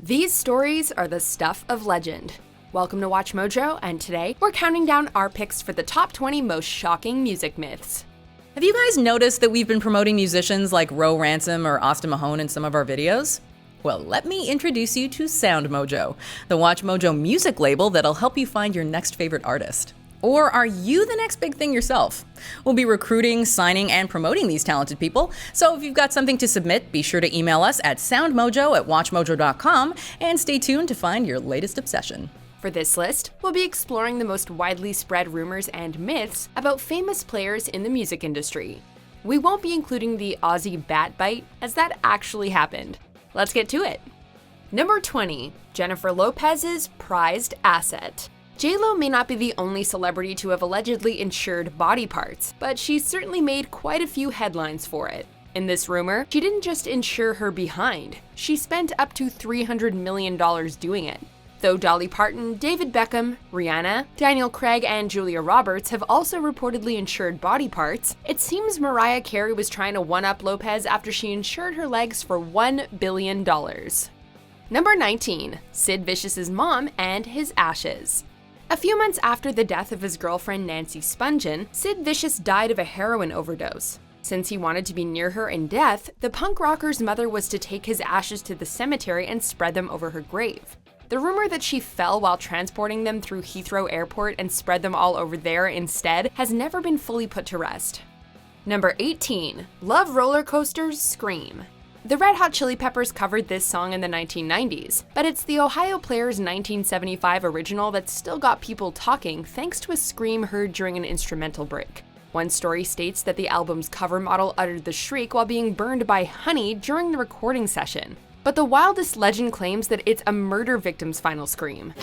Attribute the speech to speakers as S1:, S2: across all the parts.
S1: These stories are the stuff of legend. Welcome to Watch Mojo, and today we're counting down our picks for the top 20 most shocking music myths.
S2: Have you guys noticed that we've been promoting musicians like Ro Ransom or Austin Mahone in some of our videos? Well, let me introduce you to Sound Mojo, the Watch Mojo music label that'll help you find your next favorite artist. Or are you the next big thing yourself? We'll be recruiting, signing, and promoting these talented people, so if you've got something to submit, be sure to email us at soundmojo@WatchMojo.com, and stay tuned to find your latest obsession.
S1: For this list, we'll be exploring the most widely spread rumors and myths about famous players in the music industry. We won't be including the Aussie bat bite, as that actually happened. Let's get to it. Number 20, Jennifer Lopez's prized asset. J-Lo may not be the only celebrity to have allegedly insured body parts, but she's certainly made quite a few headlines for it. In this rumor, she didn't just insure her behind, she spent up to $300 million doing it. Though Dolly Parton, David Beckham, Rihanna, Daniel Craig, and Julia Roberts have also reportedly insured body parts, it seems Mariah Carey was trying to one-up Lopez after she insured her legs for $1 billion. Number 19, Sid Vicious's mom and his ashes. A few months after the death of his girlfriend Nancy Spungen, Sid Vicious died of a heroin overdose. Since he wanted to be near her in death, the punk rocker's mother was to take his ashes to the cemetery and spread them over her grave. The rumor that she fell while transporting them through Heathrow Airport and spread them all over there instead has never been fully put to rest. Number 18, Love Rollercoaster's Scream. The Red Hot Chili Peppers covered this song in the 1990s, but it's the Ohio Players' 1975 original that still got people talking thanks to a scream heard during an instrumental break. One story states that the album's cover model uttered the shriek while being burned by honey during the recording session. But the wildest legend claims that it's a murder victim's final scream.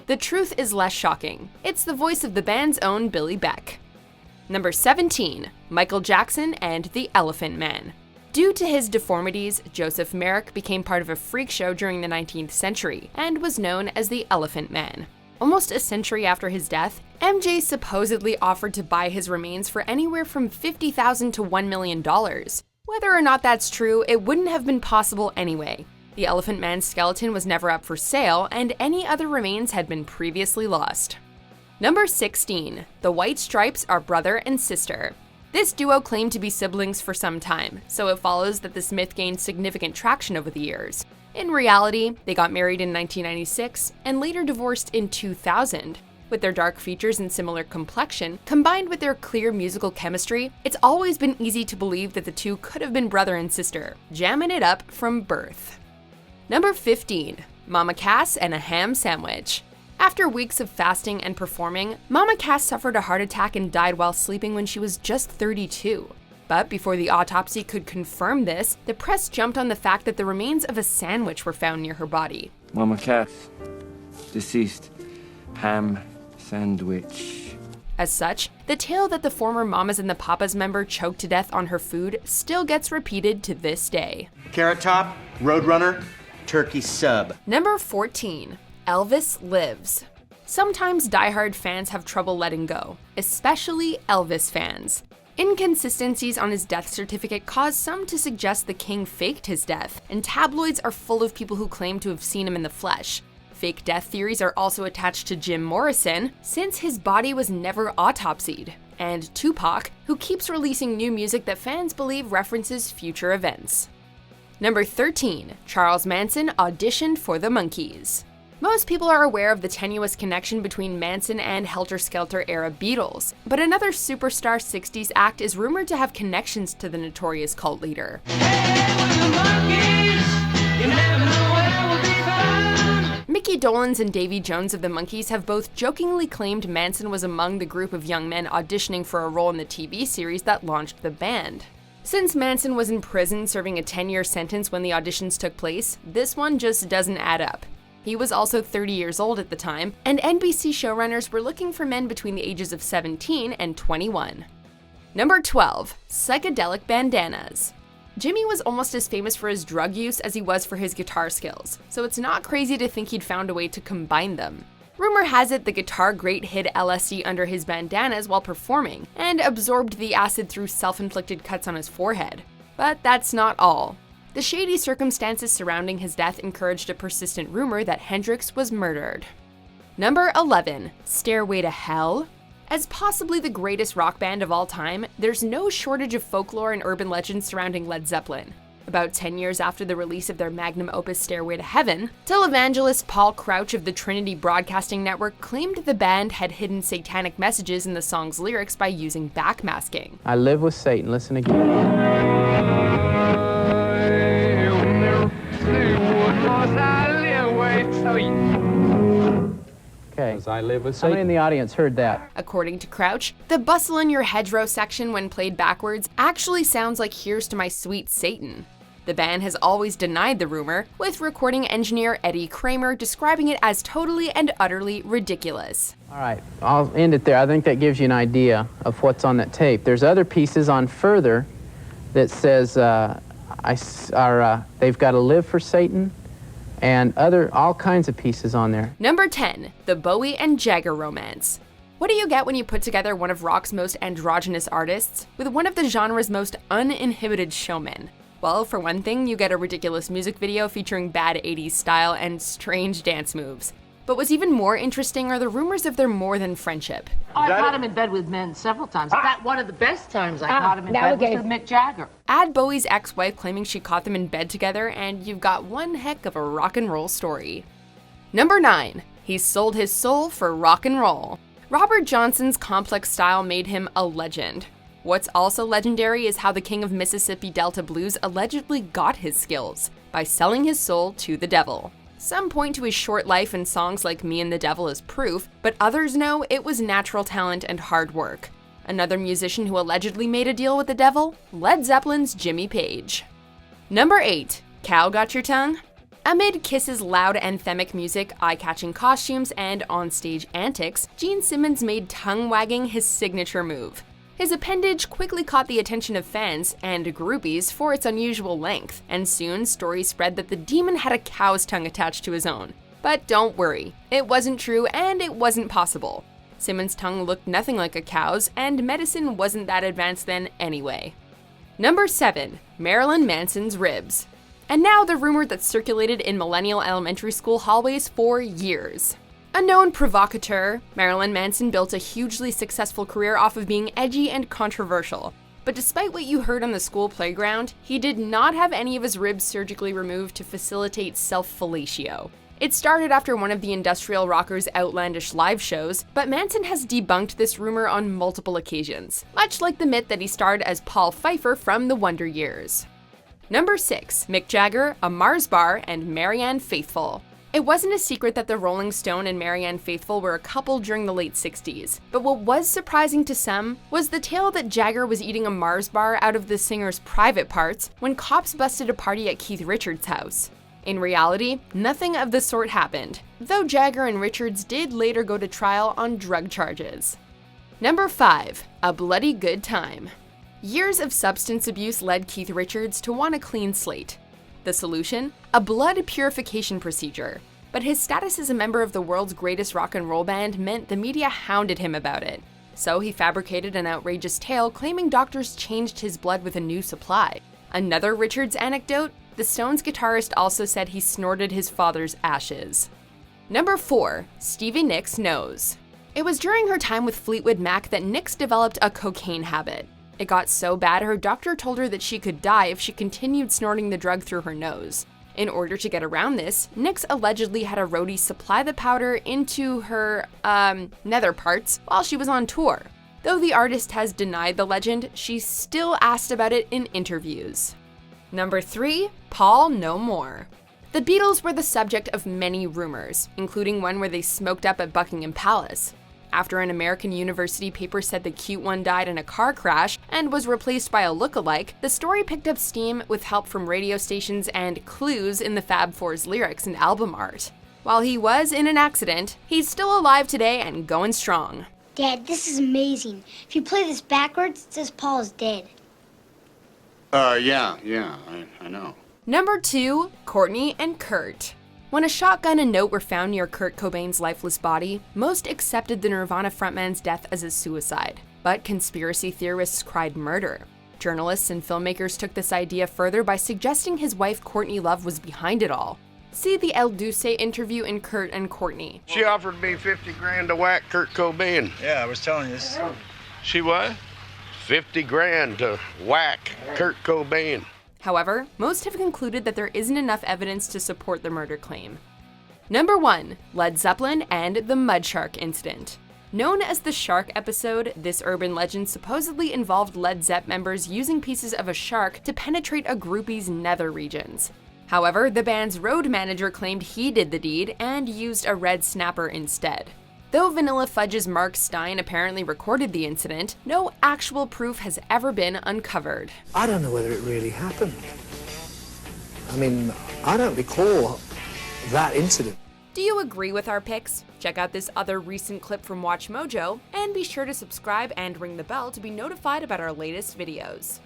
S1: The truth is less shocking. It's the voice of the band's own Billy Beck. Number 17, Michael Jackson and the Elephant Man. Due to his deformities, Joseph Merrick became part of a freak show during the 19th century and was known as the Elephant Man. Almost a century after his death, MJ supposedly offered to buy his remains for anywhere from $50,000 to $1 million. Whether or not that's true, it wouldn't have been possible anyway. The Elephant Man's skeleton was never up for sale, and any other remains had been previously lost. Number 16, the White Stripes are brother and sister. This duo claimed to be siblings for some time, so it follows that this myth gained significant traction over the years. In reality, they got married in 1996 and later divorced in 2000. With their dark features and similar complexion, combined with their clear musical chemistry, it's always been easy to believe that the two could have been brother and sister, jamming it up from birth. Number 15, Mama Cass and a ham sandwich. After weeks of fasting and performing, Mama Cass suffered a heart attack and died while sleeping when she was just 32. But before the autopsy could confirm this, the press jumped on the fact that the remains of a sandwich were found near her body.
S3: Mama Cass, deceased, ham sandwich.
S1: As such, the tale that the former Mamas and the Papas member choked to death on her food still gets repeated to this day.
S4: Carrot Top, Roadrunner, Turkey Sub.
S1: Number 14, Elvis Lives. Sometimes diehard fans have trouble letting go, especially Elvis fans. Inconsistencies on his death certificate cause some to suggest the king faked his death, and tabloids are full of people who claim to have seen him in the flesh. Fake death theories are also attached to Jim Morrison, since his body was never autopsied, and Tupac, who keeps releasing new music that fans believe references future events. Number 13, Charles Manson auditioned for the Monkees. Most people are aware of the tenuous connection between Manson and Helter Skelter-era Beatles, but another superstar 60s act is rumored to have connections to the notorious cult leader. Mickey Dolenz and Davy Jones of the Monkees have both jokingly claimed Manson was among the group of young men auditioning for a role in the TV series that launched the band. Since Manson was in prison serving a 10-year sentence when the auditions took place, this one just doesn't add up. He was also 30 years old at the time, and NBC showrunners were looking for men between the ages of 17 and 21. Number 12, Psychedelic Bandanas. Jimmy was almost as famous for his drug use as he was for his guitar skills, so it's not crazy to think he'd found a way to combine them. Rumor has it the guitar great hid LSD under his bandanas while performing, and absorbed the acid through self-inflicted cuts on his forehead. But that's not all. The shady circumstances surrounding his death encouraged a persistent rumor that Hendrix was murdered. Number 11. Stairway to Hell? As possibly the greatest rock band of all time, there's no shortage of folklore and urban legends surrounding Led Zeppelin. About 10 years after the release of their magnum opus Stairway to Heaven, televangelist Paul Crouch of the Trinity Broadcasting Network claimed the band had hidden satanic messages in the song's lyrics by using backmasking.
S5: I live with Satan. Listen again. Okay. I live with Satan. How many in the audience heard that?
S1: According to Crouch, the bustle in your hedgerow section when played backwards actually sounds like Here's to My Sweet Satan. The band has always denied the rumor, with recording engineer Eddie Kramer describing it as totally and utterly ridiculous.
S5: All right, I'll end it there. I think that gives you an idea of what's on that tape. There's other pieces on Further that says they've got to live for Satan, and all kinds of pieces on there.
S1: Number 10, the Bowie and Jagger romance. What do you get when you put together one of rock's most androgynous artists with one of the genre's most uninhibited showmen? Well, for one thing, you get a ridiculous music video featuring bad 80s style and strange dance moves. But what's even more interesting are the rumors of their more than friendship.
S6: I've caught him in bed with men several times. In fact, one of the best times I caught him in bed was with Mick Jagger.
S1: Add Bowie's ex-wife claiming she caught them in bed together, and you've got one heck of a rock and roll story. Number 9. He sold his soul for rock and roll. Robert Johnson's complex style made him a legend. What's also legendary is how the king of Mississippi Delta blues allegedly got his skills, by selling his soul to the devil. Some point to his short life and songs like Me and the Devil as proof, but others know it was natural talent and hard work. Another musician who allegedly made a deal with the devil? Led Zeppelin's Jimmy Page. Number 8. Cow Got Your Tongue? Amid Kiss's loud anthemic music, eye-catching costumes, and onstage antics, Gene Simmons made tongue-wagging his signature move. His appendage quickly caught the attention of fans and groupies for its unusual length, and soon stories spread that the demon had a cow's tongue attached to his own. But don't worry, it wasn't true and it wasn't possible. Simmons' tongue looked nothing like a cow's, and medicine wasn't that advanced then anyway. Number 7. Marilyn Manson's ribs. And now the rumor that circulated in millennial elementary school hallways for years. A known provocateur, Marilyn Manson built a hugely successful career off of being edgy and controversial. But despite what you heard on the school playground, he did not have any of his ribs surgically removed to facilitate self-fellatio. It started after one of the industrial rocker's outlandish live shows, but Manson has debunked this rumor on multiple occasions, much like the myth that he starred as Paul Pfeiffer from The Wonder Years. Number 6. Mick Jagger, a Mars bar, and Marianne Faithfull. It wasn't a secret that the Rolling Stone and Marianne Faithfull were a couple during the late 60s, but what was surprising to some was the tale that Jagger was eating a Mars bar out of the singer's private parts when cops busted a party at Keith Richards' house. In reality, nothing of the sort happened, though Jagger and Richards did later go to trial on drug charges. Number 5. A Bloody Good Time. Years of substance abuse led Keith Richards to want a clean slate. The solution? A blood purification procedure. But his status as a member of the world's greatest rock and roll band meant the media hounded him about it. So he fabricated an outrageous tale claiming doctors changed his blood with a new supply. Another Richards anecdote? The Stones guitarist also said he snorted his father's ashes. Number 4. Stevie Nicks knows. It was during her time with Fleetwood Mac that Nicks developed a cocaine habit. It got so bad her doctor told her that she could die if she continued snorting the drug through her nose. In order to get around this, Nicks allegedly had a roadie supply the powder into her, nether parts while she was on tour. Though the artist has denied the legend, she's still asked about it in interviews. Number 3. Paul No More. The Beatles were the subject of many rumors, including one where they smoked up at Buckingham Palace. After an American university paper said the cute one died in a car crash and was replaced by a look-alike, the story picked up steam with help from radio stations and clues in the Fab Four's lyrics and album art. While he was in an accident, he's still alive today and going strong.
S7: Dad, this is amazing. If you play this backwards, it says Paul is dead.
S8: Yeah, I know.
S1: Number 2, Courtney and Kurt. When a shotgun and note were found near Kurt Cobain's lifeless body, most accepted the Nirvana frontman's death as a suicide, but conspiracy theorists cried murder. Journalists and filmmakers took this idea further by suggesting his wife Courtney Love was behind it all. See the El Duce interview in Kurt and Courtney.
S8: She offered me 50 grand to whack Kurt Cobain.
S9: Yeah, I was telling you this.
S8: She what? 50 grand to whack Kurt Cobain.
S1: However, most have concluded that there isn't enough evidence to support the murder claim. Number 1. Led Zeppelin and the Mud Shark Incident. Known as the Shark Episode, this urban legend supposedly involved Led Zepp members using pieces of a shark to penetrate a groupie's nether regions. However, the band's road manager claimed he did the deed and used a red snapper instead. Though Vanilla Fudge's Mark Stein apparently recorded the incident, no actual proof has ever been uncovered.
S10: I don't know whether it really happened. I mean, I don't recall that incident.
S1: Do you agree with our picks? Check out this other recent clip from WatchMojo, and be sure to subscribe and ring the bell to be notified about our latest videos.